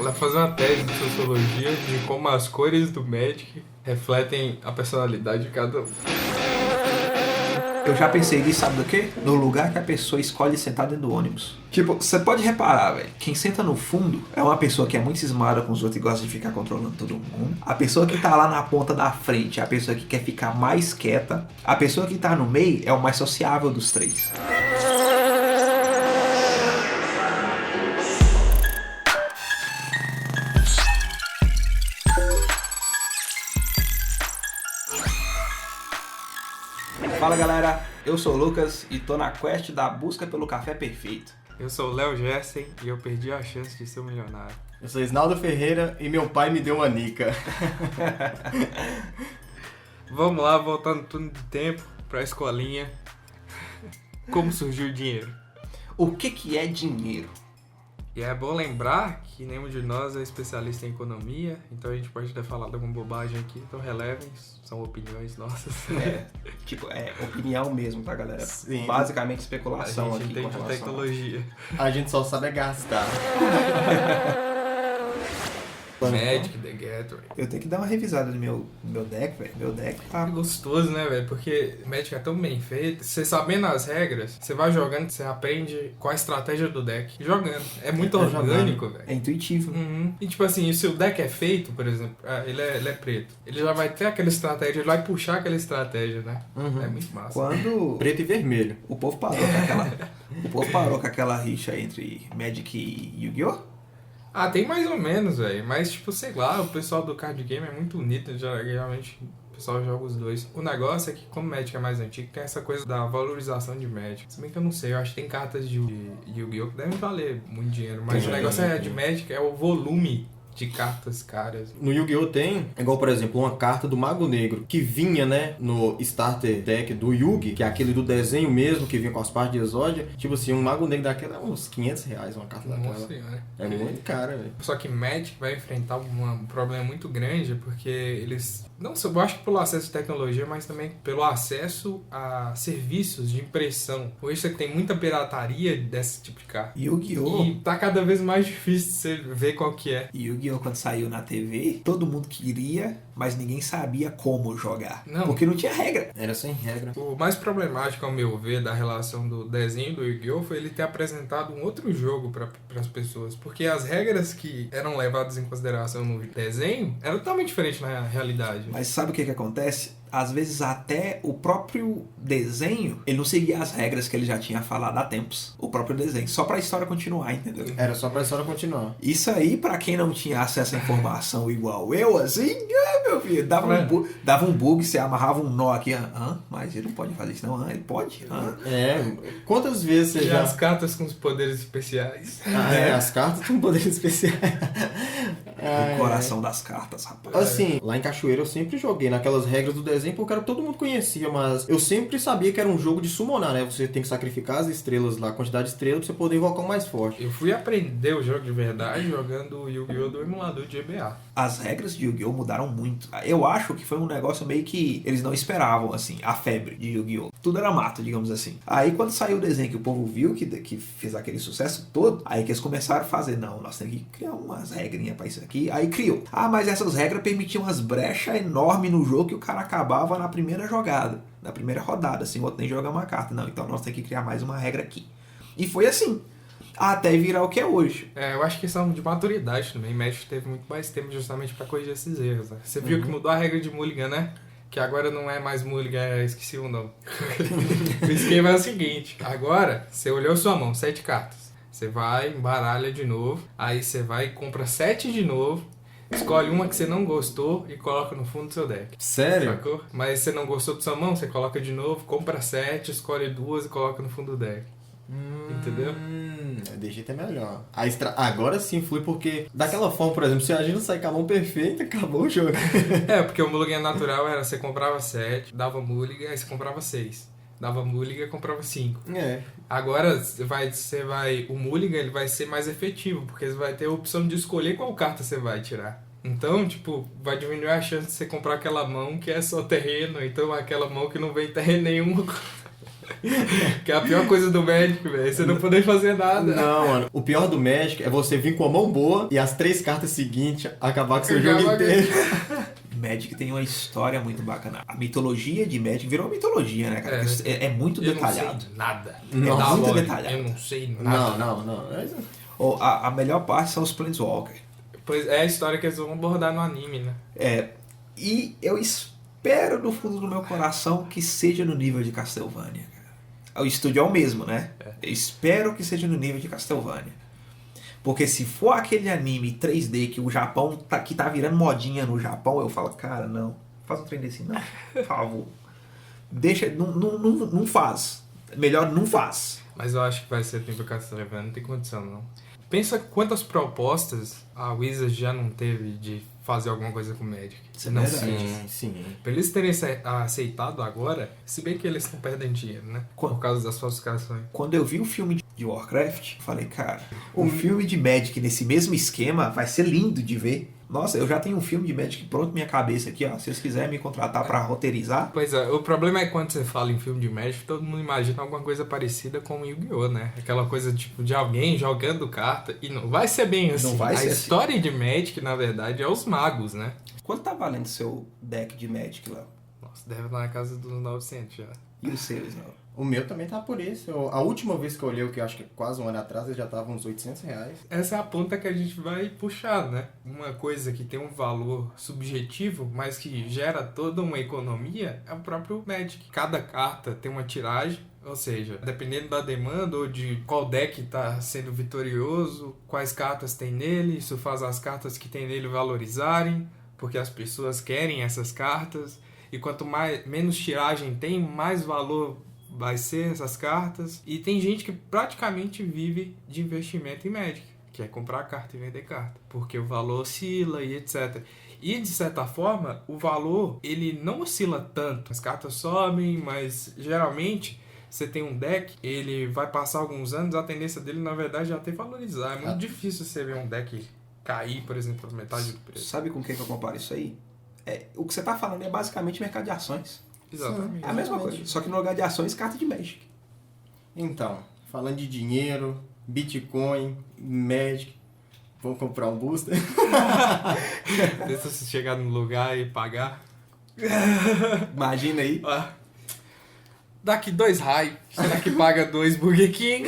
Ela faz uma tese de sociologia de como as cores do Magic refletem a personalidade de cada um. Eu já pensei nisso, sabe do quê? No lugar que a pessoa escolhe sentar dentro do ônibus. Tipo, você pode reparar, velho. Quem senta no fundo é uma pessoa que é muito cismada com os outros e gosta de ficar controlando todo mundo. A pessoa que tá lá na ponta da frente é a pessoa que quer ficar mais quieta. A pessoa que tá no meio é o mais sociável dos três. Fala galera, eu sou o Lucas e tô na quest da busca pelo café perfeito. Eu sou o Léo Gersen e eu perdi a chance de ser um milionário. Eu sou Isnaldo Ferreira e meu pai me deu uma nica. Vamos lá, voltando tudo de tempo pra escolinha. Como surgiu o dinheiro? O que é dinheiro? E é bom lembrar que nenhum de nós é especialista em economia, então a gente pode ter falado alguma bobagem aqui, então relevem, são opiniões nossas. É opinião mesmo, tá galera? Sim. Basicamente A especulação gente aqui com entende de relação tecnologia. A gente só sabe gastar. Magic, The Gathering. Eu tenho que dar uma revisada no meu deck, velho. Meu deck É tá... gostoso, né, velho? Porque Magic é tão bem feito. Você sabendo as regras, você vai jogando, você aprende qual a estratégia do deck. Jogando. É muito orgânico, velho. É intuitivo. Uhum. E tipo assim, se o deck é feito, por exemplo, ele é preto, ele já vai ter aquela estratégia, ele vai puxar aquela estratégia, né? Uhum. É muito massa. Quando Preto e vermelho. o povo parou com aquela... o povo parou com aquela rixa entre Magic e Yu-Gi-Oh! Ah, tem mais ou menos, velho. Mas, tipo, sei lá, o pessoal do card game é muito unido, geralmente o pessoal joga os dois. O negócio é que, como Magic é mais antigo, tem essa coisa da valorização de Magic. Se bem que eu não sei, eu acho que tem cartas de Yu-Gi-Oh! Que devem valer muito dinheiro. Mas o negócio de Magic é o volume de cartas caras. No Yu-Gi-Oh! Tem, igual por exemplo, uma carta do Mago Negro, que vinha, né, no starter deck do Yugi, que é aquele do desenho mesmo, que vinha com as partes de Exódia. Tipo assim, um Mago Negro daquela é uns R$500 uma carta Nossa daquela. senhora. É muito cara, velho. Só que Magic vai enfrentar um problema muito grande, porque eles, não só, eu acho que pelo acesso à tecnologia, mas também pelo acesso a serviços de impressão. Hoje você tem muita pirataria desse tipo de carta. Yu-Gi-Oh! E tá cada vez mais difícil de você ver qual que é. Yu-Gi-Oh! Quando saiu na TV, todo mundo queria, mas ninguém sabia como jogar. Não. Porque não tinha regra. Era sem regra. O mais problemático, ao meu ver, da relação do desenho do Yu-Gi-Oh! Foi ele ter apresentado um outro jogo para as pessoas. Porque as regras que eram levadas em consideração no desenho eram totalmente diferentes na realidade. Mas sabe o que acontece? Às vezes até o próprio desenho, ele não seguia as regras que ele já tinha falado há tempos. O próprio desenho, só pra história continuar, entendeu? Era só pra história continuar. Isso aí, pra quem não tinha acesso à informação igual eu, assim, meu filho, dava um bug, você amarrava um nó aqui, mas ele não pode fazer isso não, ele pode? Quantas vezes você E já... as cartas com os poderes especiais. as cartas têm poderes especiais. O coração das cartas, rapaz. Assim, lá em Cachoeira eu sempre joguei naquelas regras do desenho porque era todo mundo conhecia, mas eu sempre sabia que era um jogo de summonar, né? Você tem que sacrificar as estrelas lá, a quantidade de estrelas pra você poder invocar o mais forte. Eu fui aprender o jogo de verdade jogando o Yu-Gi-Oh! Do emulador de GBA. As regras de Yu-Gi-Oh! Mudaram muito. Eu acho que foi um negócio meio que eles não esperavam, assim, a febre de Yu-Gi-Oh! Tudo era mato, digamos assim. Aí quando saiu o desenho que o povo viu, que fez aquele sucesso todo, aí que eles começaram a fazer, não, nós temos que criar umas regrinhas pra isso aqui. Aí criou. Mas essas regras permitiam umas brechas enormes no jogo que o cara acabava na primeira jogada, na primeira rodada, assim, o outro nem joga uma carta. Não, então nós temos que criar mais uma regra aqui. E foi assim. Até virar o que é hoje. Eu acho que são de maturidade também. Magic teve muito mais tempo justamente pra corrigir esses erros. Né? Você viu que mudou a regra de Mulligan, né? Que agora não é mais Mulligan, esqueci o nome. O esquema é o seguinte: agora você olhou sua mão, 7 cartas. Você vai, embaralha de novo. Aí você vai e compra 7 de novo. Escolhe uma que você não gostou e coloca no fundo do seu deck. Sério? Sacou? Mas você não gostou da sua mão, você coloca de novo, compra 7, escolhe 2 e coloca no fundo do deck. Entendeu? Desse jeito é melhor. Agora sim flui, porque daquela forma, por exemplo, se a gente não sair com a mão perfeita, acabou o jogo. Porque o Mulligan natural era você comprava 7, dava Mulligan, aí você comprava 6. Dava Mulligan, comprava 5. Agora o Mulligan ele vai ser mais efetivo, porque você vai ter a opção de escolher qual carta você vai tirar. Então, tipo, vai diminuir a chance de você comprar aquela mão que é só terreno, então aquela mão que não vem terreno nenhum. Que é a pior coisa do Magic, velho. Você não poder fazer nada. Não, mano. O pior do Magic é você vir com a mão boa e as 3 cartas seguintes acabar com o seu jogo inteiro. Magic tem uma história muito bacana. A mitologia de Magic virou uma mitologia, né, cara? É muito detalhado. Eu não sei nada. Nossa, muito detalhado. Eu não sei nada. Não. A melhor parte são os Planeswalker. Pois é a história que eles vão abordar no anime, né? E eu espero no fundo do meu coração que seja no nível de Castlevania, cara. O estúdio é o mesmo, né? Eu espero que seja no nível de Castlevania. Porque se for aquele anime 3D que o Japão que tá virando modinha no Japão, eu falo, cara, não, faz um trem desse não, por favor. Deixa, não faz. Melhor não faz. Mas eu acho que vai ser nível Castlevania, não tem condição, não. Pensa quantas propostas a Wizard já não teve de fazer alguma coisa com Magic. Isso é não verdade. Sim. Pra eles terem aceitado agora, se bem que eles estão perdendo dinheiro, né? Por causa das falsificações. Quando eu vi o filme de Warcraft, eu falei, cara, o filme de Magic nesse mesmo esquema vai ser lindo de ver. Nossa, eu já tenho um filme de Magic pronto na minha cabeça aqui, ó. Se vocês quiserem me contratar pra roteirizar. Pois é, o problema é que quando você fala em filme de Magic, todo mundo imagina alguma coisa parecida com o Yu-Gi-Oh, né? Aquela coisa tipo de alguém jogando carta. E não vai ser bem assim. Não vai ser A assim. história de Magic, na verdade, é os magos, né? Quanto tá valendo seu deck de Magic, Léo? Nossa, deve estar na casa dos 900 já. E os seus, Léo? O meu também tá por isso. A última vez que eu olhei, o que eu acho que quase um ano atrás, ele já tava uns R$800. Essa é a ponta que a gente vai puxar, né? Uma coisa que tem um valor subjetivo, mas que gera toda uma economia, é o próprio Magic. Cada carta tem uma tiragem, ou seja, dependendo da demanda ou de qual deck está sendo vitorioso, quais cartas tem nele, isso faz as cartas que tem nele valorizarem, porque as pessoas querem essas cartas, e quanto menos tiragem tem, mais valor vai ser essas cartas. E tem gente que praticamente vive de investimento em Magic, que é comprar carta e vender carta, porque o valor oscila e etc. E de certa forma, o valor ele não oscila tanto. As cartas sobem, mas geralmente você tem um deck, ele vai passar alguns anos, a tendência dele na verdade é até valorizar. É muito difícil você ver um deck cair, por exemplo, pela metade do preço. Sabe com quem que eu comparo isso aí? O que você tá falando é basicamente mercado de ações. Exatamente. É a mesma coisa, só que no lugar de ações, carta de Magic. Então, falando de dinheiro, Bitcoin, Magic, vamos comprar um booster? Deixa você chegar no lugar e pagar. Imagina aí. Daqui 2 raios, será que paga 2 Burger King?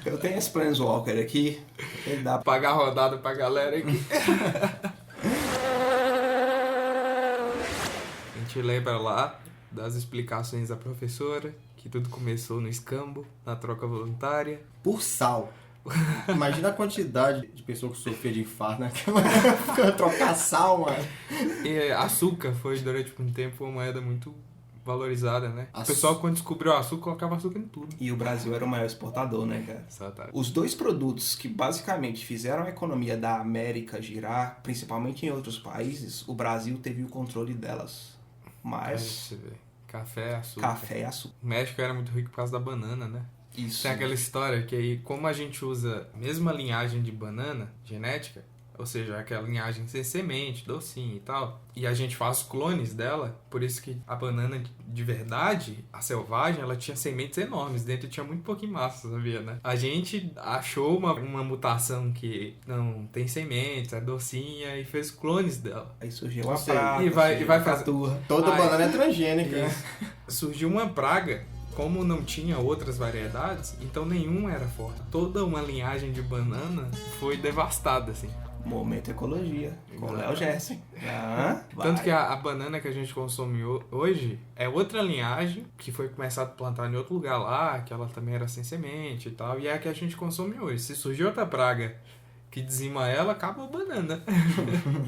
Eu tenho esse Planeswalker aqui. Ele dá pra... Pagar rodada pra galera aqui. A gente lembra lá das explicações da professora, que tudo começou no escambo, na troca voluntária. Por sal. Imagina a quantidade de pessoas que sofriam de infarto naquela época, trocar sal, mano. E açúcar foi durante um tempo uma moeda muito valorizada, né? O pessoal quando descobriu o açúcar, colocava açúcar em tudo. E o Brasil era o maior exportador, né, cara? Exatamente. Os dois produtos que basicamente fizeram a economia da América girar, principalmente em outros países, o Brasil teve o controle delas. Mas... Café, açúcar. Café e açúcar. O México era muito rico por causa da banana, né? Isso. Tem aquela história que aí, como a gente usa a mesma linhagem de banana genética, ou seja, aquela linhagem sem semente, docinho e tal, e a gente faz clones dela, por isso que a banana de verdade, a selvagem, ela tinha sementes enormes, dentro tinha muito pouquinho massa, sabia, né? A gente achou uma mutação que não tem sementes, é docinha, e fez clones dela. Aí surgiu uma praga, e vai fazer... Toda banana é transgênica. Surgiu uma praga. Como não tinha outras variedades, então nenhum era forte. Toda uma linhagem de banana foi devastada, assim. Momento ecologia, com Léo Gerson. Tanto que a banana que a gente consome hoje é outra linhagem, que foi começada a plantar em outro lugar lá, que ela também era sem semente e tal, e é a que a gente consome hoje. Se surgir outra praga que dizima ela, acaba a banana.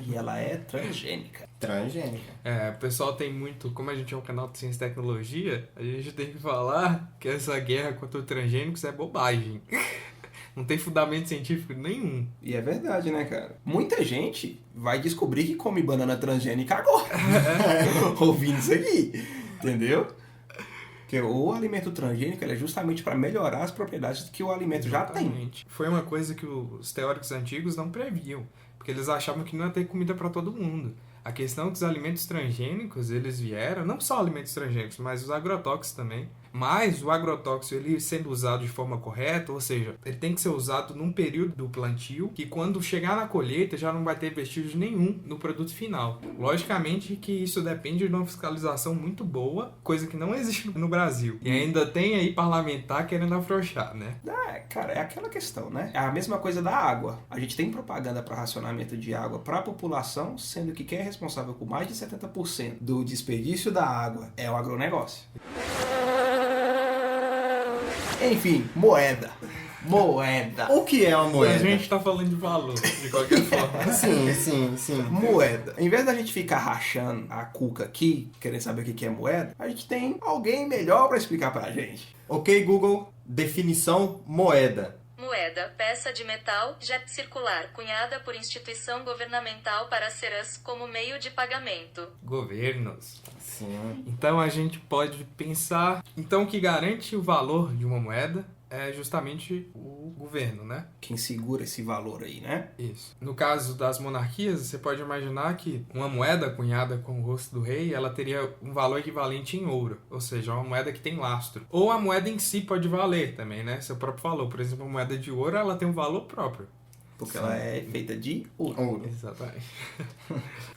E ela é transgênica. Transgênica. O pessoal tem muito... Como a gente é um canal de ciência e tecnologia, a gente tem que falar que essa guerra contra os transgênicos é bobagem. Não tem fundamento científico nenhum. E é verdade, né, cara? Muita gente vai descobrir que come banana transgênica agora. Ouvindo isso aqui. Entendeu? Porque o alimento transgênico ele é justamente para melhorar as propriedades que o alimento já tem. Exatamente. Foi uma coisa que os teóricos antigos não previam, porque eles achavam que não ia ter comida para todo mundo. A questão é que os alimentos transgênicos, eles vieram, não só alimentos transgênicos, mas os agrotóxicos também. Mas o agrotóxico, ele sendo usado de forma correta, ou seja, ele tem que ser usado num período do plantio, que quando chegar na colheita já não vai ter vestígio nenhum no produto final. Logicamente que isso depende de uma fiscalização muito boa, coisa que não existe no Brasil. E ainda tem aí parlamentar querendo afrouxar, né? Cara, é aquela questão, né? É a mesma coisa da água. A gente tem propaganda para racionamento de água para a população, sendo que quem é responsável por mais de 70% do desperdício da água é o agronegócio. Enfim, moeda. O que é uma moeda? A gente tá falando de valor, de qualquer forma. Sim. Moeda. Em vez da gente ficar rachando a cuca aqui, querendo saber o que é moeda, a gente tem alguém melhor para explicar pra gente. Ok, Google, definição moeda. Moeda, peça de metal, jet circular, cunhada por instituição governamental para ser como meio de pagamento. Governos. Sim. Então a gente pode pensar... Então o que garante o valor de uma moeda é justamente o governo, né? Quem segura esse valor aí, né? Isso. No caso das monarquias, você pode imaginar que uma moeda cunhada com o rosto do rei, ela teria um valor equivalente em ouro, ou seja, uma moeda que tem lastro. Ou a moeda em si pode valer também, né? Seu próprio valor. Por exemplo, uma moeda de ouro, ela tem um valor próprio. Porque ela é feita de ouro. Exatamente.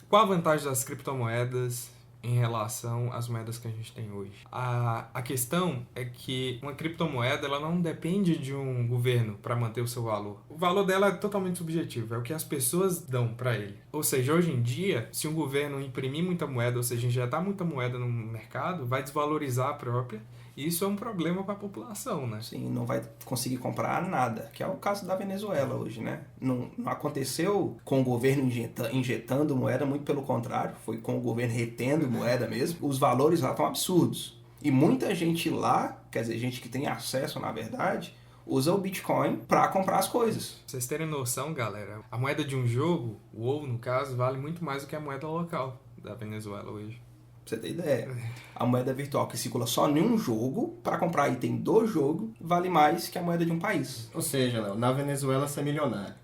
Qual a vantagem das criptomoedas em relação às moedas que a gente tem hoje? A questão é que uma criptomoeda ela não depende de um governo para manter o seu valor. O valor dela é totalmente subjetivo, é o que as pessoas dão para ele. Ou seja, hoje em dia, se um governo imprimir muita moeda, ou seja, injetar muita moeda no mercado, vai desvalorizar a própria. E isso é um problema para a população, né? Sim, não vai conseguir comprar nada, que é o caso da Venezuela hoje, né? Não aconteceu com o governo injetando moeda, muito pelo contrário, foi com o governo retendo moeda mesmo. Os valores lá estão absurdos. E muita gente lá, quer dizer, gente que tem acesso, na verdade, usa o Bitcoin para comprar as coisas. Pra vocês terem noção, galera, a moeda de um jogo, o WoW no caso, vale muito mais do que a moeda local da Venezuela hoje. Pra você ter ideia, a moeda virtual que circula só em um jogo, para comprar item do jogo, vale mais que a moeda de um país. Ou seja, Léo, na Venezuela você é milionário.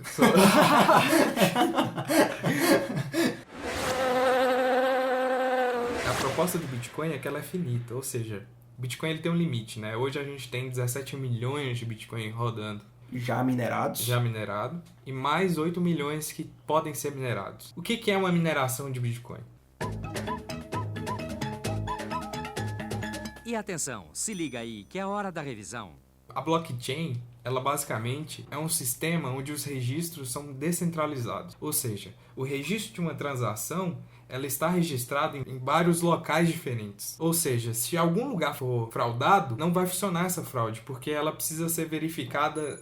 A proposta do Bitcoin é que ela é finita, ou seja, o Bitcoin ele tem um limite, né? Hoje a gente tem 17 milhões de Bitcoin rodando. Já minerados. Já minerado. E mais 8 milhões que podem ser minerados. O que é uma mineração de Bitcoin? E atenção, se liga aí, que é a hora da revisão. A blockchain, ela basicamente é um sistema onde os registros são descentralizados. Ou seja, o registro de uma transação, ela está registrada em vários locais diferentes. Ou seja, se algum lugar for fraudado, não vai funcionar essa fraude, porque ela precisa ser verificada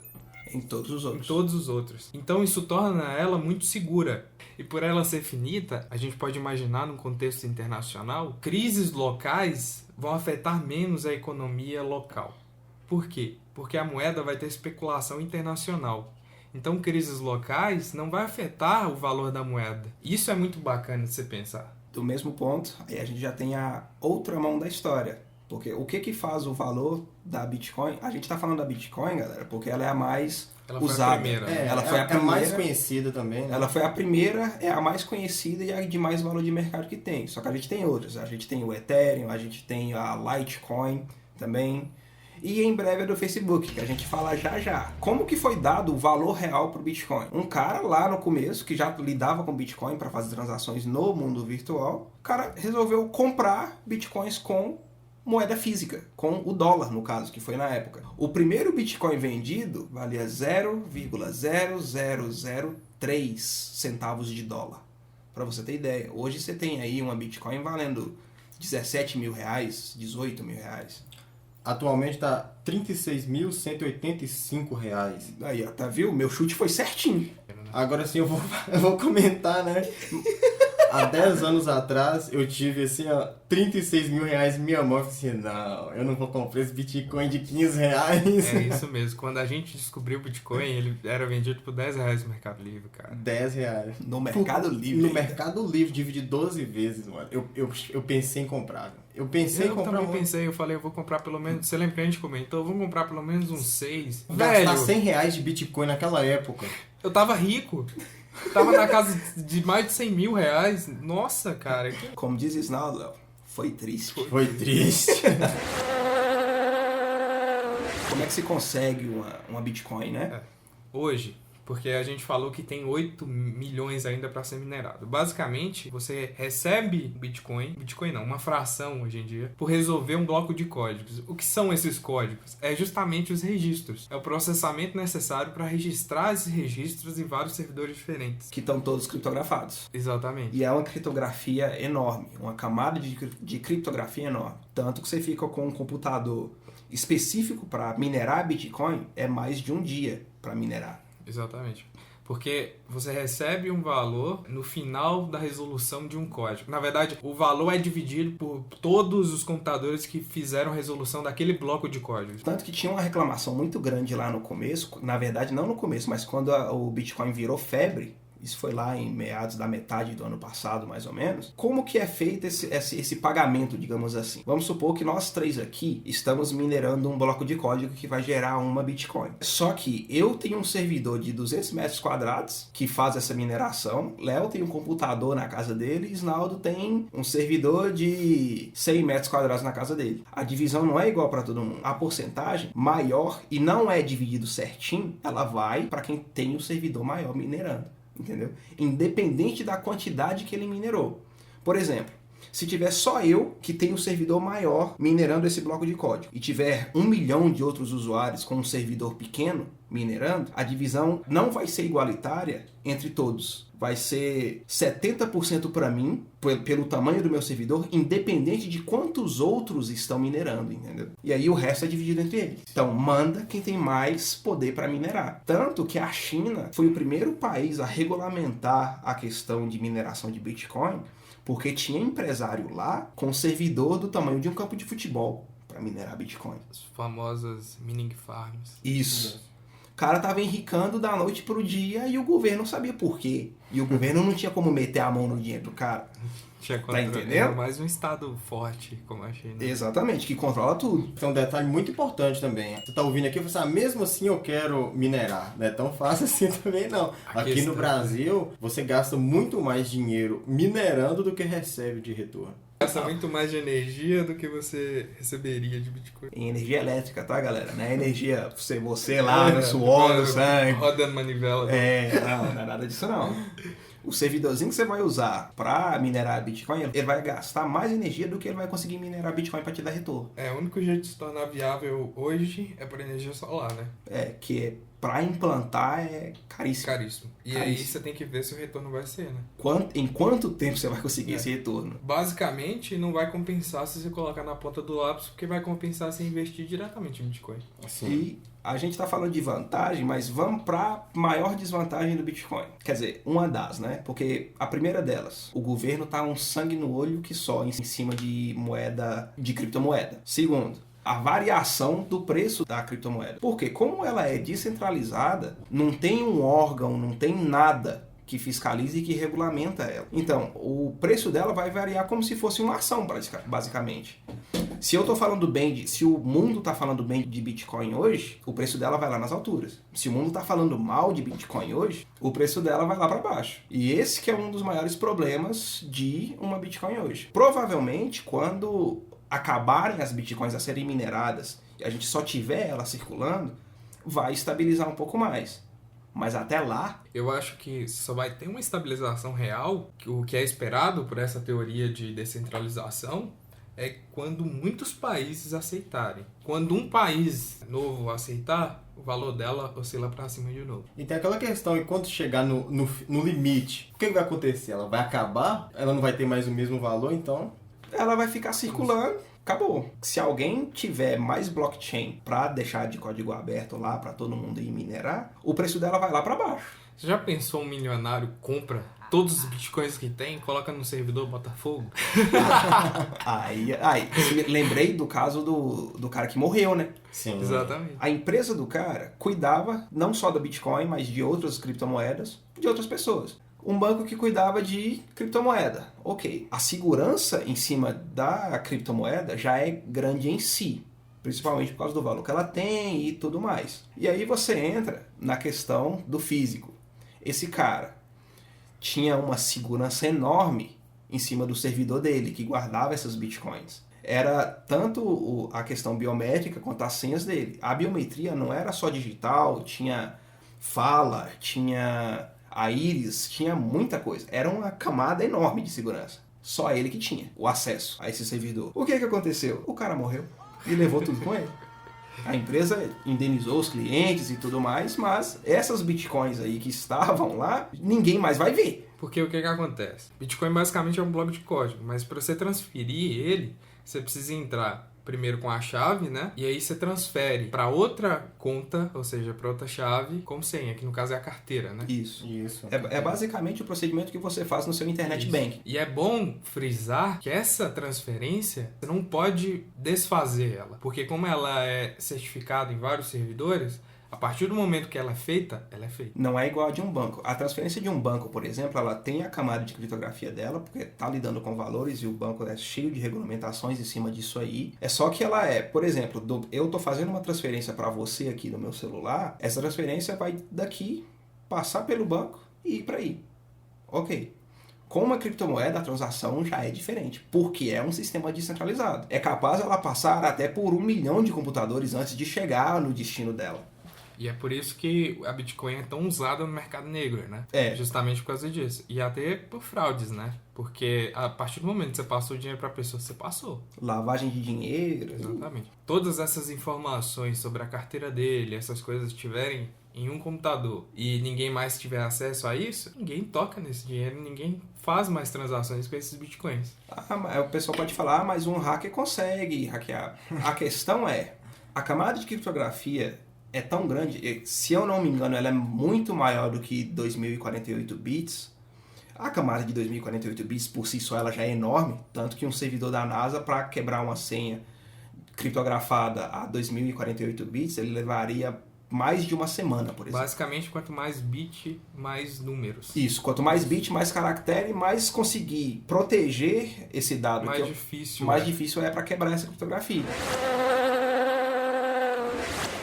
em todos os outros. Em todos os outros. Então isso torna ela muito segura. E por ela ser finita, a gente pode imaginar num contexto internacional, crises locais vão afetar menos a economia local. Por quê? Porque a moeda vai ter especulação internacional. Então crises locais não vai afetar o valor da moeda. Isso é muito bacana de você pensar. Do mesmo ponto, aí a gente já tem a outra mão da história. Porque o que faz o valor da Bitcoin? A gente tá falando da Bitcoin, galera, porque ela é a mais usada. A primeira, né? Ela foi a primeira, mais conhecida também, né? Ela foi a primeira, é a mais conhecida e a de mais valor de mercado que tem. Só que a gente tem outras. A gente tem o Ethereum, a gente tem a Litecoin também. E em breve é do Facebook, que a gente fala já. Como que foi dado o valor real pro Bitcoin? Um cara lá no começo, que já lidava com Bitcoin para fazer transações no mundo virtual, o cara resolveu comprar Bitcoins com moeda física, com o dólar, no caso, que foi na época. O primeiro Bitcoin vendido valia 0,0003 centavos de dólar. Para você ter ideia, hoje você tem aí uma Bitcoin valendo 17 mil reais, 18 mil reais. Atualmente está R$ 36.185. Aí, ó, tá viu? Meu chute foi certinho. Agora sim eu vou comentar, né? há 10 anos atrás, eu tive, assim, ó, 36 mil reais em minha mão. Eu falei assim, não, eu não vou comprar esse Bitcoin de 15 reais. É isso mesmo. Quando a gente descobriu o Bitcoin, ele era vendido por 10 reais no Mercado Livre, cara. 10 reais. No Mercado Livre. No Mercado Livre, dividi 12 vezes, mano. Eu pensei em comprar, velho. Eu pensei em comprar também pensei, eu falei, eu vou comprar pelo menos... Você lembra que a gente comentou? Vamos comprar pelo menos uns 6. Gastar Velho, 100 reais de Bitcoin naquela época. eu tava rico. Tava na casa de mais de 100 mil reais. Nossa, cara. Como diz Isnaldo, Léo, foi triste. Foi triste. Como é que se consegue uma Bitcoin, né? Hoje, porque a gente falou que tem 8 milhões ainda para ser minerado. Basicamente, você recebe Bitcoin não, uma fração hoje em dia, por resolver um bloco de códigos. O que são esses códigos? É justamente os registros. É o processamento necessário para registrar esses registros em vários servidores diferentes. Que estão todos criptografados. Exatamente. E é uma criptografia enorme, uma camada de criptografia enorme. Tanto que você fica com um computador específico para minerar Bitcoin, é mais de um dia para minerar. Exatamente. Porque você recebe um valor no final da resolução de um código. Na verdade, o valor é dividido por todos os computadores que fizeram a resolução daquele bloco de código. Tanto que tinha uma reclamação muito grande lá no começo, na verdade não no começo, mas quando o Bitcoin virou febre, isso foi lá em meados da metade do ano passado, mais ou menos. Como que é feito esse pagamento, digamos assim? Vamos supor que nós três aqui estamos minerando um bloco de código que vai gerar uma Bitcoin. Só que eu tenho um servidor de 200 metros quadrados que faz essa mineração. Léo tem um computador na casa dele e Isnaldo tem um servidor de 100 metros quadrados na casa dele. A divisão não é igual para todo mundo. A porcentagem maior, e não é dividido certinho, ela vai para quem tem o servidor maior minerando. Entendeu? Independente da quantidade que ele minerou. Por exemplo, se tiver só eu que tenho um servidor maior minerando esse bloco de código e tiver 1 milhão de outros usuários com um servidor pequeno minerando, a divisão não vai ser igualitária entre todos. Vai ser 70% para mim, pelo tamanho do meu servidor, independente de quantos outros estão minerando, entendeu? E aí o resto é dividido entre eles. Então, manda quem tem mais poder para minerar. Tanto que a China foi o primeiro país a regulamentar a questão de mineração de Bitcoin, porque tinha empresário lá com servidor do tamanho de um campo de futebol para minerar Bitcoin. As famosas mining farms. Isso. O cara tava enricando da noite pro dia e o governo não sabia por quê. E o governo não tinha como meter a mão no dinheiro do cara. Tá entendendo? Era mais um estado forte, como a China. Exatamente, que controla tudo. Tem um detalhe muito importante também. Você tá ouvindo aqui e fala assim, mesmo assim eu quero minerar. Não é tão fácil assim também não. Aqui no Brasil, você gasta muito mais dinheiro minerando do que recebe de retorno. Gasta muito mais de energia do que você receberia de Bitcoin. Em energia elétrica, tá, galera? Não é energia você lá no suor, no sangue. Rodando manivela. Não é nada disso não. O servidorzinho que você vai usar para minerar Bitcoin, ele vai gastar mais energia do que ele vai conseguir minerar Bitcoin para te dar retorno. O único jeito de se tornar viável hoje é por energia solar, né? Que para implantar é caríssimo. Caríssimo. E aí você tem que ver se o retorno vai ser, né? Em quanto tempo você vai conseguir esse retorno? Basicamente, não vai compensar se você colocar na ponta do lápis, porque vai compensar se investir diretamente em Bitcoin. Assim. E a gente está falando de vantagem, mas vamos para maior desvantagem do Bitcoin. Quer dizer, uma das, né? Porque a primeira delas, o governo tá um sangue no olho que só em cima de moeda, de criptomoeda. Segundo, a variação do preço da criptomoeda. Porque como ela é descentralizada, não tem um órgão, não tem nada que fiscalize e que regulamenta ela. Então, o preço dela vai variar como se fosse uma ação, basicamente. Se eu tô falando bem se o mundo tá falando bem de Bitcoin hoje, o preço dela vai lá nas alturas. Se o mundo tá falando mal de Bitcoin hoje, o preço dela vai lá para baixo. E esse que é um dos maiores problemas de uma Bitcoin hoje. Provavelmente, quando acabarem as Bitcoins a serem mineradas e a gente só tiver ela circulando, vai estabilizar um pouco mais. Mas até lá... Eu acho que só vai ter uma estabilização real, o que é esperado por essa teoria de descentralização, é quando muitos países aceitarem. Quando um país novo aceitar, o valor dela oscila para cima de novo. E tem aquela questão, enquanto chegar no limite, o que vai acontecer? Ela vai acabar? Ela não vai ter mais o mesmo valor, então... Ela vai ficar circulando, acabou. Se alguém tiver mais blockchain para deixar de código aberto lá para todo mundo ir minerar, o preço dela vai lá para baixo. Você já pensou um milionário compra todos os bitcoins que tem, coloca no servidor, bota fogo? Aí, lembrei do caso do cara que morreu, né? Sim. Exatamente. A empresa do cara cuidava não só do Bitcoin, mas de outras criptomoedas de outras pessoas. Um banco que cuidava de criptomoeda. Ok. A segurança em cima da criptomoeda já é grande em si. Principalmente por causa do valor que ela tem e tudo mais. E aí você entra na questão do físico. Esse cara tinha uma segurança enorme em cima do servidor dele, que guardava essas bitcoins. Era tanto a questão biométrica quanto as senhas dele. A biometria não era só digital, tinha fala, tinha a íris, tinha muita coisa. Era uma camada enorme de segurança. Só ele que tinha o acesso a esse servidor. O que aconteceu? O cara morreu e levou tudo com ele. A empresa indenizou os clientes e tudo mais, mas essas bitcoins aí que estavam lá, ninguém mais vai ver. Porque o que acontece? Bitcoin basicamente é um bloco de código, mas para você transferir ele, você precisa entrar primeiro com a chave, né? E aí você transfere para outra conta, ou seja, para outra chave, com senha, que no caso é a carteira, né? Isso. Isso. É basicamente o procedimento que você faz no seu internet Isso. bank. E é bom frisar que essa transferência, você não pode desfazer ela, porque como ela é certificada em vários servidores, a partir do momento que ela é feita, ela é feita. Não é igual a de um banco. A transferência de um banco, por exemplo, ela tem a camada de criptografia dela, porque está lidando com valores e o banco é cheio de regulamentações em cima disso aí. É só que ela é, por exemplo, eu estou fazendo uma transferência para você aqui no meu celular, essa transferência vai daqui, passar pelo banco e ir para aí. Ok. Com uma criptomoeda, a transação já é diferente, porque é um sistema descentralizado. É capaz ela passar até por 1 milhão de computadores antes de chegar no destino dela. E é por isso que a Bitcoin é tão usada no mercado negro, né? É. Justamente por causa disso. E até por fraudes, né? Porque a partir do momento que você passou o dinheiro para a pessoa, você passou. Lavagem de dinheiro. Exatamente. Todas essas informações sobre a carteira dele, essas coisas estiverem em um computador e ninguém mais tiver acesso a isso, ninguém toca nesse dinheiro, ninguém faz mais transações com esses bitcoins. O pessoal pode falar, mas um hacker consegue hackear. A questão é, a camada de criptografia é tão grande, se eu não me engano, ela é muito maior do que 2048 bits. A camada de 2048 bits por si só ela já é enorme, tanto que um servidor da NASA, para quebrar uma senha criptografada a 2048 bits, ele levaria mais de uma semana, por exemplo. Basicamente, quanto mais bit, mais números. Isso, quanto mais bit, mais caractere, mais conseguir proteger esse dado. Mais difícil. Mais difícil é para quebrar essa criptografia.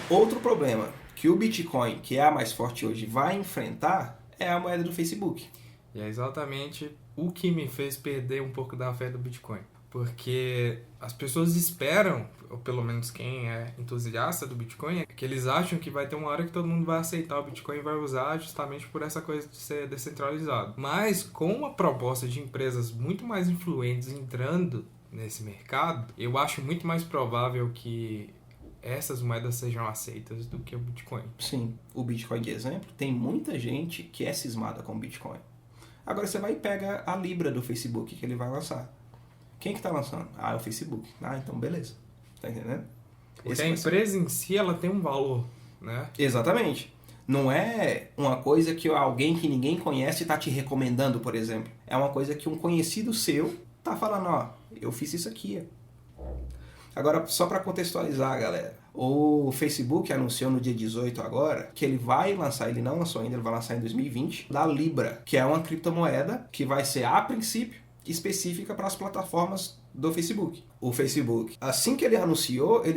Outro problema que o Bitcoin, que é a mais forte hoje, vai enfrentar é a moeda do Facebook. E é exatamente o que me fez perder um pouco da fé do Bitcoin. Porque as pessoas esperam, ou pelo menos quem é entusiasta do Bitcoin, é que eles acham que vai ter uma hora que todo mundo vai aceitar o Bitcoin e vai usar justamente por essa coisa de ser descentralizado. Mas com uma proposta de empresas muito mais influentes entrando nesse mercado, eu acho muito mais provável que essas moedas sejam aceitas do que o Bitcoin. Sim, o Bitcoin de exemplo, tem muita gente que é cismada com o Bitcoin. Agora você vai e pega a Libra do Facebook que ele vai lançar. Quem que tá lançando? Ah, é o Facebook. Ah, então beleza. Tá entendendo? Porque a empresa em si, ela tem um valor, né? Exatamente. Não é uma coisa que alguém que ninguém conhece tá te recomendando, por exemplo. É uma coisa que um conhecido seu tá falando, ó, eu fiz isso aqui. Agora, só para contextualizar, galera, o Facebook anunciou no dia 18 agora que ele vai lançar, ele não lançou ainda, ele vai lançar em 2020, da Libra, que é uma criptomoeda que vai ser, a princípio, específica para as plataformas do Facebook. O Facebook, assim que ele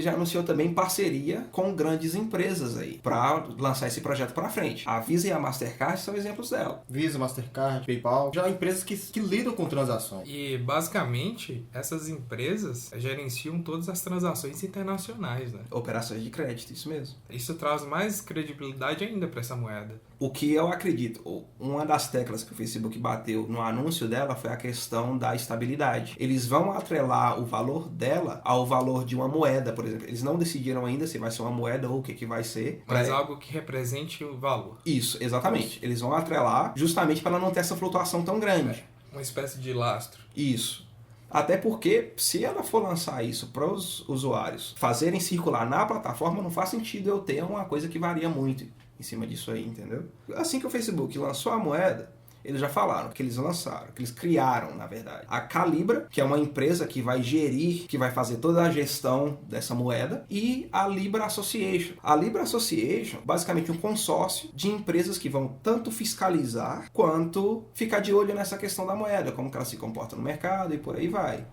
já anunciou também parceria com grandes empresas aí, para lançar esse projeto para frente. A Visa e a Mastercard são exemplos dela. Visa, Mastercard, PayPal, já empresas que lidam com transações. E, basicamente, essas empresas gerenciam todas as transações internacionais, né? Operações de crédito, isso mesmo. Isso traz mais credibilidade ainda para essa moeda. O que eu acredito, uma das teclas que o Facebook bateu no anúncio dela foi a questão da estabilidade. Eles vão atrelar o valor dela ao valor de uma moeda, por exemplo. Eles não decidiram ainda se vai ser uma moeda ou o que vai ser. Mas algo que represente o valor. Isso, exatamente. Eles vão atrelar justamente para ela não ter essa flutuação tão grande. Uma espécie de lastro. Isso. Até porque, se ela for lançar isso para os usuários fazerem circular na plataforma, não faz sentido eu ter uma coisa que varia muito. em cima disso aí, entendeu? Assim que o Facebook lançou a moeda, eles já falaram que eles lançaram, que eles criaram, na verdade, a Calibra, que é uma empresa que vai gerir, que vai fazer toda a gestão dessa moeda, e a Libra Association. A Libra Association, basicamente um consórcio de empresas que vão tanto fiscalizar quanto ficar de olho nessa questão da moeda, como que ela se comporta no mercado e por aí vai.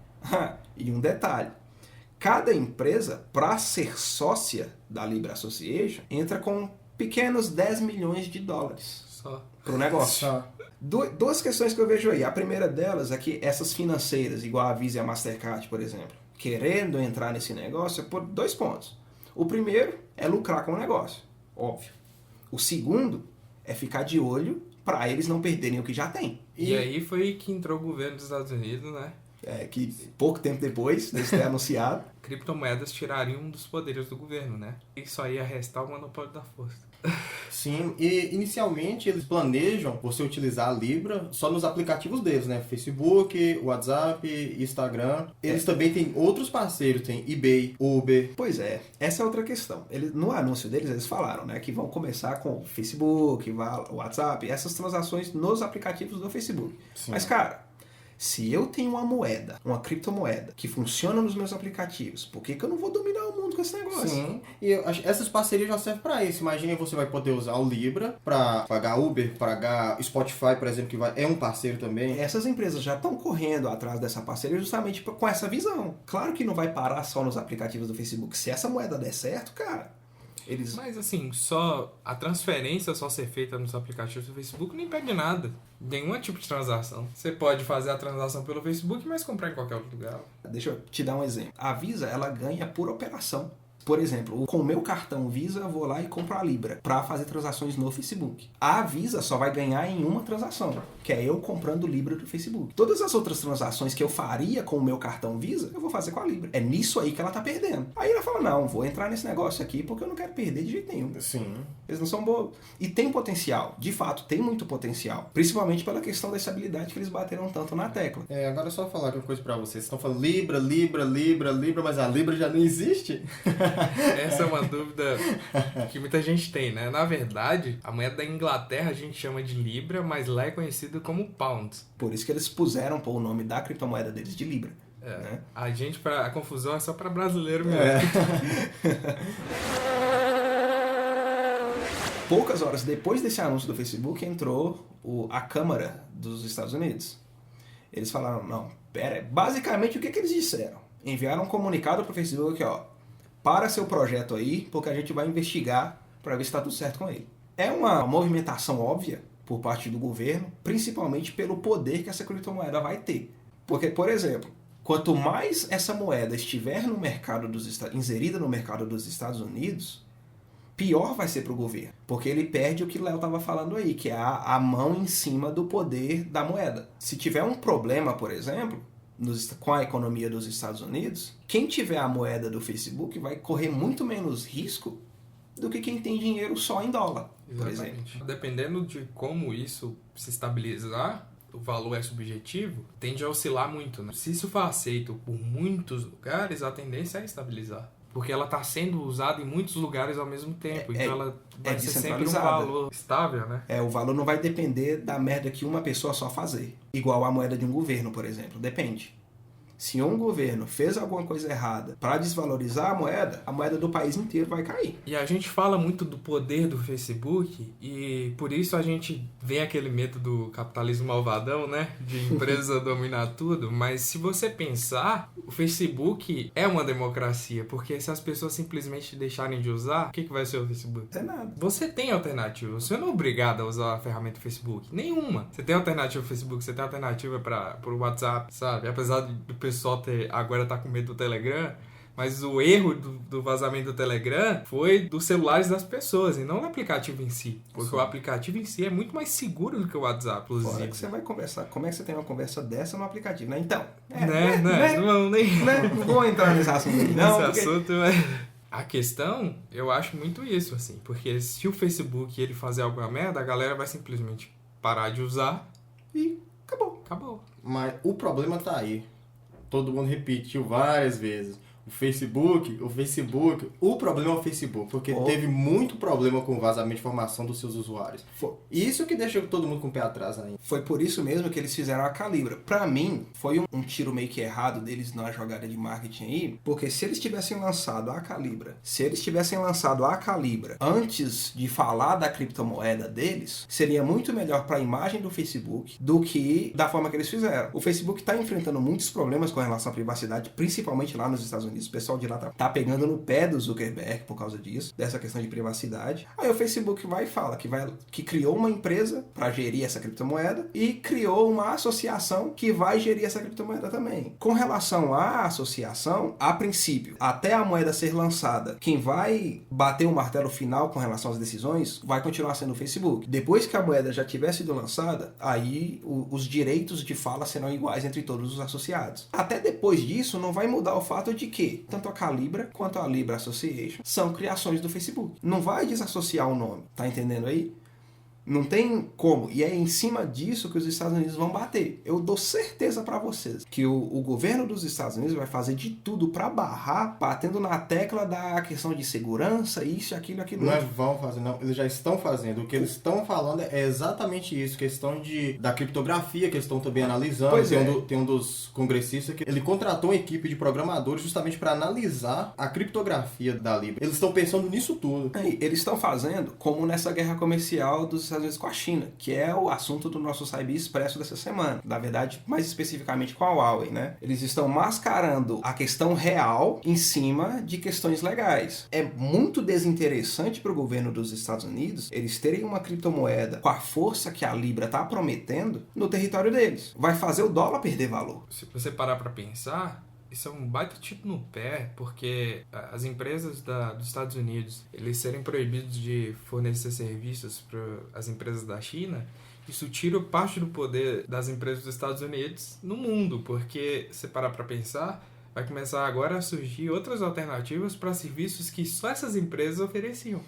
E um detalhe, cada empresa, para ser sócia da Libra Association, entra com pequenos 10 milhões de dólares Só. para o negócio. Duas questões que eu vejo aí. A primeira delas é que essas financeiras, igual a Visa e a Mastercard, por exemplo, querendo entrar nesse negócio, é por 2 pontos. O primeiro é lucrar com o negócio, óbvio. O segundo é ficar de olho para eles não perderem o que já tem. E aí foi que entrou o governo dos Estados Unidos, né? Que pouco tempo depois de ter anunciado, Criptomoedas tirariam um dos poderes do governo, né? E só ia restar o monopólio da força. Sim, e inicialmente eles planejam você utilizar a Libra só nos aplicativos deles, né? Facebook, WhatsApp, Instagram. Eles também têm outros parceiros, tem eBay, Uber. Pois é, essa é outra questão. No anúncio deles, eles falaram, né, que vão começar com Facebook, WhatsApp, essas transações nos aplicativos do Facebook. Sim. Mas, cara, se eu tenho uma moeda, uma criptomoeda, que funciona nos meus aplicativos, por que eu não vou dominar o mundo com esse negócio? Sim, e eu acho que essas parcerias já servem para isso. Imagine você vai poder usar o Libra para pagar Uber, pagar Spotify, por exemplo, que é um parceiro também. Essas empresas já estão correndo atrás dessa parceria justamente com essa visão. Claro que não vai parar só nos aplicativos do Facebook. Se essa moeda der certo, cara, eles... Mas assim, só a transferência só ser feita nos aplicativos do Facebook não impede nada. Nenhum tipo de transação. Você pode fazer a transação pelo Facebook, mas comprar em qualquer outro lugar. Deixa eu te dar um exemplo. A Visa, ela ganha por operação. Por exemplo, com o meu cartão Visa, eu vou lá e compro a Libra para fazer transações no Facebook. A Visa só vai ganhar em uma transação, que é eu comprando Libra do Facebook. Todas as outras transações que eu faria com o meu cartão Visa, eu vou fazer com a Libra. É nisso aí que ela tá perdendo. Aí ela fala, não, vou entrar nesse negócio aqui porque eu não quero perder de jeito nenhum. Sim. Eles não são bobos. E tem potencial. De fato, tem muito potencial. Principalmente pela questão da estabilidade que eles bateram tanto na tecla. Agora é só falar uma coisa pra vocês. Vocês estão falando Libra, mas a Libra já não existe? Essa é uma dúvida que muita gente tem, né? Na verdade, a moeda da Inglaterra a gente chama de Libra, mas lá é conhecido como Pound. Por isso que eles puseram o nome da criptomoeda deles de Libra. Né? A confusão é só para brasileiro mesmo. Poucas horas depois desse anúncio do Facebook, entrou a Câmara dos Estados Unidos. Eles falaram, não, pera, basicamente o que eles disseram? Enviaram um comunicado pro Facebook, ó, para seu projeto aí, porque a gente vai investigar para ver se está tudo certo com ele. É uma movimentação óbvia por parte do governo, principalmente pelo poder que essa criptomoeda vai ter. Porque, por exemplo, quanto mais essa moeda estiver no mercado inserida no mercado dos Estados Unidos, pior vai ser para o governo. Porque ele perde o que o Léo estava falando aí, que é a mão em cima do poder da moeda. Se tiver um problema, por exemplo, com a economia dos Estados Unidos, quem tiver a moeda do Facebook vai correr muito menos risco do que quem tem dinheiro só em dólar, por exemplo. Dependendo de como isso se estabilizar, o valor é subjetivo, tende a oscilar muito, né? Se isso for aceito por muitos lugares, a tendência é estabilizar. Porque ela está sendo usada em muitos lugares ao mesmo tempo. Então ela vai ser sempre um valor estável, né? O valor não vai depender da merda que uma pessoa só fazer. Igual a moeda de um governo, por exemplo. Depende. Se um governo fez alguma coisa errada para desvalorizar a moeda do país inteiro vai cair. E a gente fala muito do poder do Facebook e por isso a gente vê aquele medo do capitalismo malvadão, né? De empresa dominar tudo. Mas se você pensar, o Facebook é uma democracia, porque se as pessoas simplesmente deixarem de usar, o que vai ser o Facebook? Não é nada. Você tem alternativa. Você não é obrigado a usar a ferramenta Facebook. Nenhuma. Você tem alternativa pro Facebook, você tem alternativa pro WhatsApp, sabe? Apesar do pessoal agora tá com medo do Telegram, mas o erro do vazamento do Telegram foi dos celulares das pessoas e não do aplicativo em si. Porque o aplicativo em si é muito mais seguro do que o WhatsApp, inclusive. Fora que você vai conversar. Como é que você tem uma conversa dessa no aplicativo, né? Então, não vou entrar nesse assunto aqui, não. Nesse assunto, a questão, eu acho muito isso, assim. Porque se o Facebook ele fazer alguma merda, a galera vai simplesmente parar de usar e acabou. Acabou. Mas o problema tá aí. Todo mundo repetiu várias vezes. O Facebook, o problema é o Facebook, porque teve muito problema com o vazamento de informação dos seus usuários. Isso que deixou todo mundo com o pé atrás ainda. Foi por isso mesmo que eles fizeram a Calibra. Pra mim, foi um tiro meio que errado deles na jogada de marketing aí, porque se eles tivessem lançado a Calibra, antes de falar da criptomoeda deles, seria muito melhor pra imagem do Facebook do que da forma que eles fizeram. O Facebook tá enfrentando muitos problemas com relação à privacidade, principalmente lá nos Estados Unidos. O pessoal de lá tá pegando no pé do Zuckerberg por causa disso, dessa questão de privacidade. Aí o Facebook vai e fala que criou uma empresa para gerir essa criptomoeda e criou uma associação que vai gerir essa criptomoeda também. Com relação à associação, a princípio, até a moeda ser lançada, quem vai bater o martelo final com relação às decisões vai continuar sendo o Facebook. Depois que a moeda já tiver sido lançada, aí os direitos de fala serão iguais entre todos os associados. Até depois disso, não vai mudar o fato de que tanto a Calibra quanto a Libra Association são criações do Facebook. Não vai desassociar o nome, tá entendendo aí? Não tem como. E é em cima disso que os Estados Unidos vão bater. Eu dou certeza pra vocês que o governo dos Estados Unidos vai fazer de tudo pra barrar, batendo na tecla da questão de segurança, isso, aquilo. Não é vão fazer, não. Eles já estão fazendo. O que eles estão falando é exatamente isso. Questão da criptografia que eles estão também analisando. Pois tem um dos congressistas que ele contratou uma equipe de programadores justamente para analisar a criptografia da Libra. Eles estão pensando nisso tudo. Eles estão fazendo como nessa guerra comercial dos Estados Unidos com a China, que é o assunto do nosso Cyber Expresso dessa semana. Na verdade, mais especificamente com a Huawei, né? Eles estão mascarando a questão real em cima de questões legais. É muito desinteressante para o governo dos Estados Unidos eles terem uma criptomoeda com a força que a Libra está prometendo no território deles. Vai fazer o dólar perder valor. Se você parar para pensar, isso é um baita tiro no pé, porque as empresas dos Estados Unidos, eles serem proibidos de fornecer serviços para as empresas da China, isso tira parte do poder das empresas dos Estados Unidos no mundo, porque se parar para pensar, vai começar agora a surgir outras alternativas para serviços que só essas empresas ofereciam.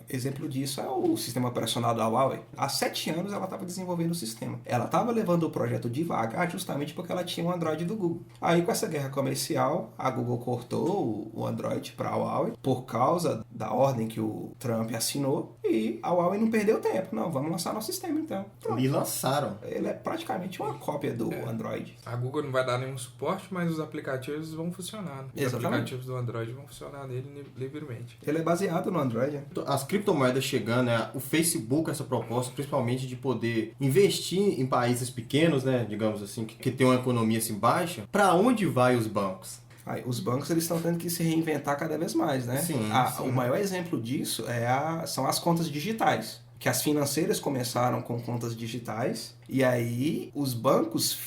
Exemplo disso é o sistema operacional da Huawei. Há 7 anos ela estava desenvolvendo o sistema. Ela estava levando o projeto devagar justamente porque ela tinha o Android do Google. Aí com essa guerra comercial, a Google cortou o Android para a Huawei por causa da ordem que o Trump assinou e a Huawei não perdeu tempo. Não, vamos lançar nosso sistema então. Pronto. E lançaram. Ele é praticamente uma cópia do Android. A Google não vai dar nenhum suporte, mas os aplicativos vão funcionar. Os Exatamente. aplicativos do Android vão funcionar nele livremente. Ele é baseado no Android, né? As criptomoedas chegando, o Facebook, essa proposta, principalmente de poder investir em países pequenos, né, digamos assim, que tem uma economia assim baixa, para onde vai os bancos? Os bancos eles estão tendo que se reinventar cada vez mais, né? Sim. O maior exemplo disso são as contas digitais. Que as financeiras começaram com contas digitais e aí os bancos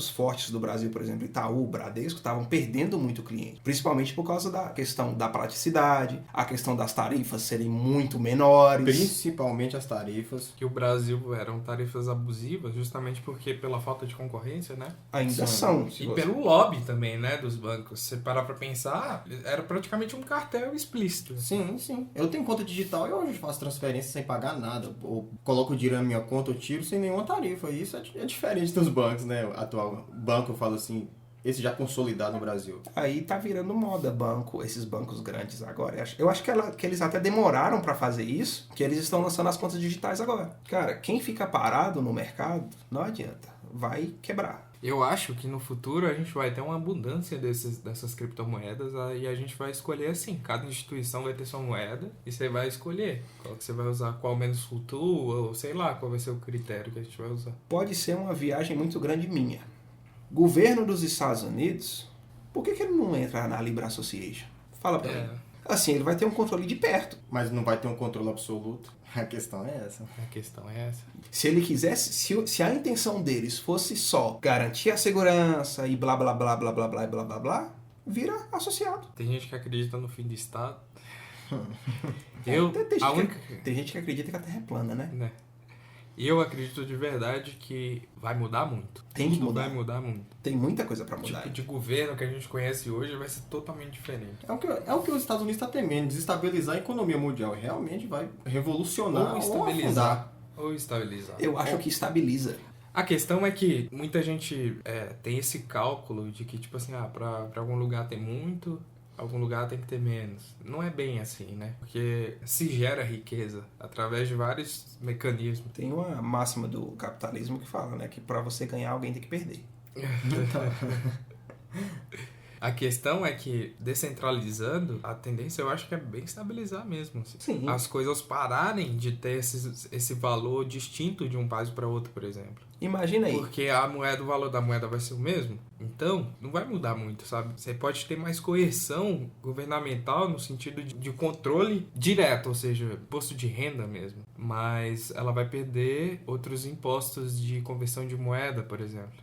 fortes do Brasil, por exemplo, Itaú, Bradesco, estavam perdendo muito cliente. Principalmente por causa da questão da praticidade, a questão das tarifas serem muito menores. Principalmente as tarifas. Que o Brasil eram tarifas abusivas, justamente porque pela falta de concorrência, né? Ainda são. E pelo lobby também, né, dos bancos. Se parar pra pensar, era praticamente um cartel explícito. Sim, sim. Eu tenho conta digital e hoje faço transferência sem pagar nada. Ou coloco o dinheiro na minha conta, eu tiro sem nenhuma tarifa. Isso é diferente dos bancos, né? Atual banco, eu falo assim, esse já consolidado no Brasil. Aí tá virando moda esses bancos grandes agora. Eu acho que eles até demoraram pra fazer isso, que eles estão lançando as contas digitais agora. Cara, quem fica parado no mercado, não adianta. Vai quebrar. Eu acho que no futuro a gente vai ter uma abundância dessas criptomoedas e a gente vai escolher assim. Cada instituição vai ter sua moeda e você vai escolher qual que você vai usar, qual menos flutua, ou sei lá qual vai ser o critério que a gente vai usar. Pode ser uma viagem muito grande minha. Governo dos Estados Unidos, por que ele não entra na Libra Association? Fala pra mim. Assim, ele vai ter um controle de perto. Mas não vai ter um controle absoluto. A questão é essa. Se ele quisesse, se a intenção deles fosse só garantir a segurança e blá blá blá blá blá blá blá blá blá, vira associado. Tem gente que acredita no fim do Estado. Tem gente que acredita que a Terra é plana, né? Eu acredito de verdade que vai mudar muito. Tem que mudar. Vai mudar muito. Tem muita coisa pra mudar. O tipo de governo que a gente conhece hoje vai ser totalmente diferente. É o que os Estados Unidos estão temendo, desestabilizar a economia mundial. Realmente vai revolucionar ou estabilizar. Eu acho que estabiliza. A questão é que muita gente tem esse cálculo de que, tipo assim, pra algum lugar ter muito, algum lugar tem que ter menos. Não é bem assim, né? Porque se gera riqueza através de vários mecanismos. Tem uma máxima do capitalismo que fala, né? Que pra você ganhar, alguém tem que perder. A questão é que, descentralizando, a tendência eu acho que é bem estabilizar mesmo. Assim. Sim. As coisas pararem de ter esse valor distinto de um país para outro, por exemplo. Imagina aí. Porque o valor da moeda vai ser o mesmo. Então, não vai mudar muito, sabe? Você pode ter mais coerção governamental no sentido de controle direto, ou seja, imposto de renda mesmo. Mas ela vai perder outros impostos de conversão de moeda, por exemplo.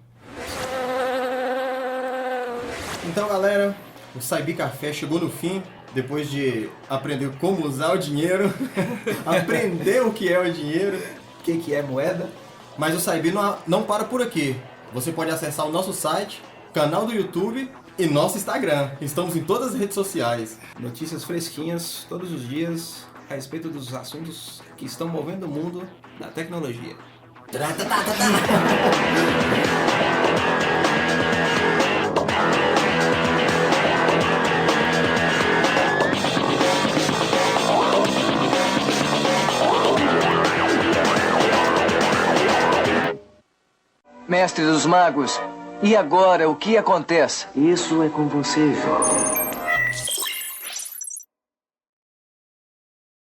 Então, galera, o Saibi Café chegou no fim, depois de aprender como usar o dinheiro, aprender o que é o dinheiro, O que é moeda? mas o Saibi não para por aqui. Você pode acessar o nosso site, canal do YouTube e nosso Instagram. Estamos em todas as redes sociais. Notícias fresquinhas todos os dias a respeito dos assuntos que estão movendo o mundo da tecnologia. Mestre dos Magos, e agora o que acontece? Isso é com você, jovem.